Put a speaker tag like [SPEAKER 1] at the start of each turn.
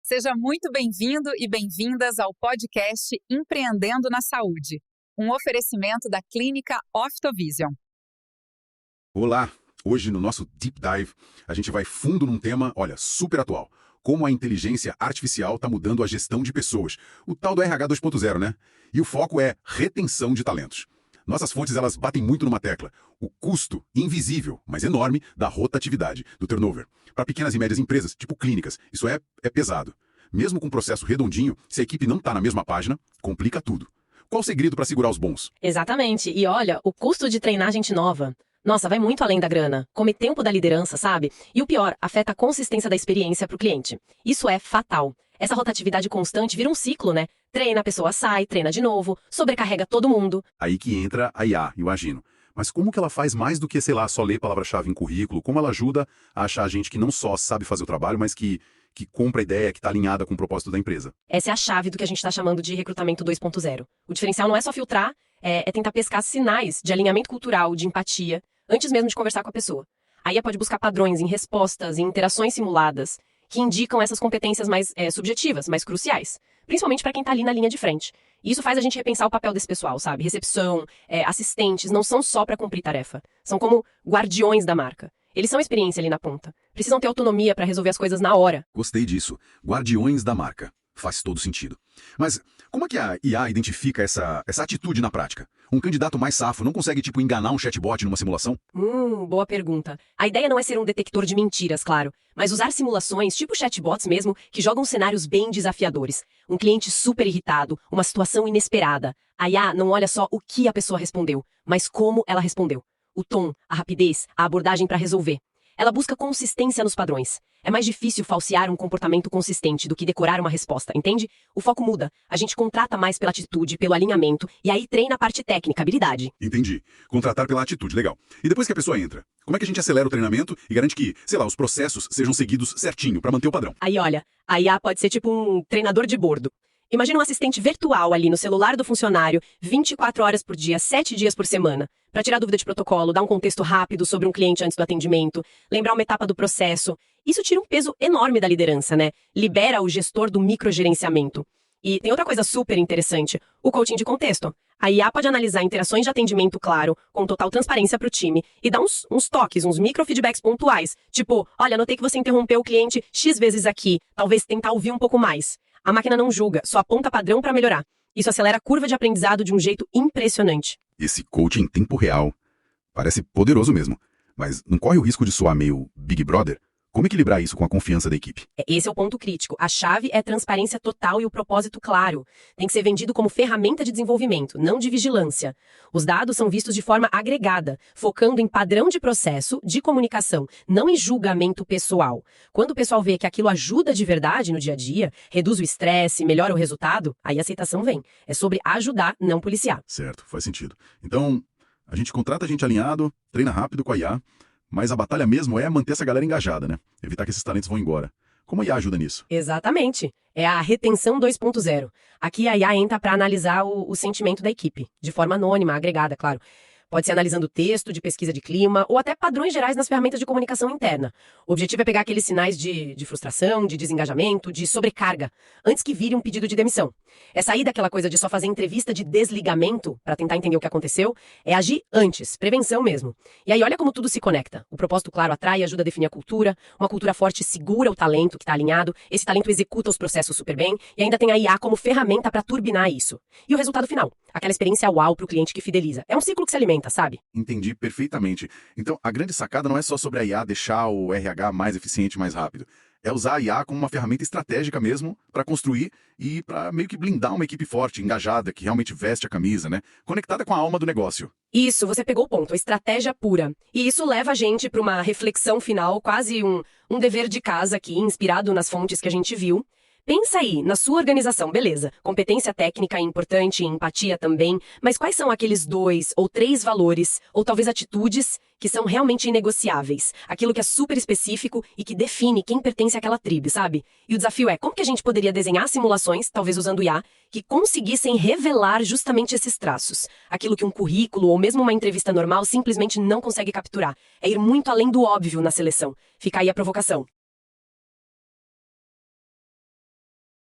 [SPEAKER 1] Seja muito bem-vindo e bem-vindas ao podcast Empreendendo na Saúde, um oferecimento da Clínica Optovision.
[SPEAKER 2] Olá! Hoje no nosso Deep Dive, a gente vai fundo num tema, super atual. Como a inteligência artificial está mudando a gestão de pessoas. O tal do RH 2.0, né? E o foco é retenção de talentos. Nossas fontes, elas batem muito numa tecla. O custo invisível, mas enorme, da rotatividade, do turnover. Para pequenas e médias empresas, tipo clínicas, isso é pesado. Mesmo com um processo redondinho, se a equipe não está na mesma página, complica tudo. Qual o segredo para segurar os bons?
[SPEAKER 3] Exatamente. E olha, o custo de treinar gente nova. Nossa, vai muito além da grana. Come tempo da liderança, sabe? E o pior, afeta a consistência da experiência para o cliente. Isso é fatal. Essa rotatividade constante vira um ciclo, né? Treina, a pessoa sai, treina de novo, sobrecarrega todo mundo.
[SPEAKER 2] Aí que entra a IA, imagino. Mas como que ela faz mais do que, só ler palavra-chave em currículo? Como ela ajuda a achar gente que não só sabe fazer o trabalho, mas que compra a ideia, que está alinhada com o propósito da empresa?
[SPEAKER 3] Essa é a chave do que a gente está chamando de recrutamento 2.0. O diferencial não é só filtrar, é tentar pescar sinais de alinhamento cultural, de empatia, antes mesmo de conversar com a pessoa. A IA pode buscar padrões em respostas, em interações simuladas, que indicam essas competências mais subjetivas, mais cruciais. Principalmente para quem está ali na linha de frente. E isso faz a gente repensar o papel desse pessoal, sabe? Recepção, assistentes, não são só para cumprir tarefa. São como guardiões da marca. Eles são experiência ali na ponta. Precisam ter autonomia para resolver as coisas na hora.
[SPEAKER 2] Gostei disso. Guardiões da marca. Faz todo sentido. Mas como é que a IA identifica essa atitude na prática? Um candidato mais safo não consegue, enganar um chatbot numa simulação?
[SPEAKER 3] Boa pergunta. A ideia não é ser um detector de mentiras, claro, mas usar simulações, tipo chatbots mesmo, que jogam cenários bem desafiadores. Um cliente super irritado, uma situação inesperada. A IA não olha só o que a pessoa respondeu, mas como ela respondeu. O tom, a rapidez, a abordagem para resolver. Ela busca consistência nos padrões. É mais difícil falsear um comportamento consistente do que decorar uma resposta, entende? O foco muda. A gente contrata mais pela atitude, pelo alinhamento, e aí treina a parte técnica, habilidade.
[SPEAKER 2] Entendi. Contratar pela atitude, legal. E depois que a pessoa entra, como é que a gente acelera o treinamento e garante que, os processos sejam seguidos certinho para manter o padrão?
[SPEAKER 3] Aí olha, a IA pode ser tipo um treinador de bordo. Imagina um assistente virtual ali no celular do funcionário, 24 horas por dia, 7 dias por semana, para tirar dúvida de protocolo, dar um contexto rápido sobre um cliente antes do atendimento, lembrar uma etapa do processo. Isso tira um peso enorme da liderança, né? Libera o gestor do microgerenciamento. E tem outra coisa super interessante, o coaching de contexto. A IA pode analisar interações de atendimento claro, com total transparência para o time, e dar uns toques, uns microfeedbacks pontuais. Tipo, olha, notei que você interrompeu o cliente X vezes aqui, talvez tentar ouvir um pouco mais. A máquina não julga, só aponta padrão para melhorar. Isso acelera a curva de aprendizado de um jeito impressionante.
[SPEAKER 2] Esse coaching em tempo real parece poderoso mesmo, mas não corre o risco de soar meio Big Brother? Como equilibrar isso com a confiança da equipe?
[SPEAKER 3] Esse é o ponto crítico. A chave é transparência total e o propósito claro. Tem que ser vendido como ferramenta de desenvolvimento, não de vigilância. Os dados são vistos de forma agregada, focando em padrão de processo, de comunicação, não em julgamento pessoal. Quando o pessoal vê que aquilo ajuda de verdade no dia a dia, reduz o estresse, melhora o resultado, aí a aceitação vem. É sobre ajudar, não policiar.
[SPEAKER 2] Certo, faz sentido. Então, a gente contrata gente alinhado, treina rápido com a IA, mas a batalha mesmo é manter essa galera engajada, né? Evitar que esses talentos vão embora. Como a IA ajuda nisso?
[SPEAKER 3] Exatamente. É a retenção 2.0. Aqui a IA entra para analisar o sentimento da equipe, de forma anônima, agregada, claro. Pode ser analisando texto, de pesquisa de clima, ou até padrões gerais nas ferramentas de comunicação interna. O objetivo é pegar aqueles sinais de frustração, de desengajamento, de sobrecarga, antes que vire um pedido de demissão. É sair daquela coisa de só fazer entrevista de desligamento, para tentar entender o que aconteceu, é agir antes, prevenção mesmo. E aí olha como tudo se conecta. O propósito claro atrai e ajuda a definir a cultura, uma cultura forte segura o talento que está alinhado, esse talento executa os processos super bem, e ainda tem a IA como ferramenta para turbinar isso. E o resultado final, aquela experiência uau para o cliente que fideliza. É um ciclo que se alimenta, sabe?
[SPEAKER 2] Entendi perfeitamente. Então, a grande sacada não é só sobre a IA deixar o RH mais eficiente, mais rápido. É usar a IA como uma ferramenta estratégica mesmo para construir e para meio que blindar uma equipe forte, engajada, que realmente veste a camisa, né? Conectada com a alma do negócio.
[SPEAKER 3] Isso, você pegou o ponto, a estratégia pura. E isso leva a gente para uma reflexão final, quase um dever de casa aqui, inspirado nas fontes que a gente viu. Pensa aí, na sua organização, beleza, competência técnica é importante, empatia também, mas quais são aqueles 2 ou 3 valores, ou talvez atitudes, que são realmente inegociáveis? Aquilo que é super específico e que define quem pertence àquela tribo, sabe? E o desafio é, como que a gente poderia desenhar simulações, talvez usando IA, que conseguissem revelar justamente esses traços? Aquilo que um currículo ou mesmo uma entrevista normal simplesmente não consegue capturar. É ir muito além do óbvio na seleção. Fica aí a provocação.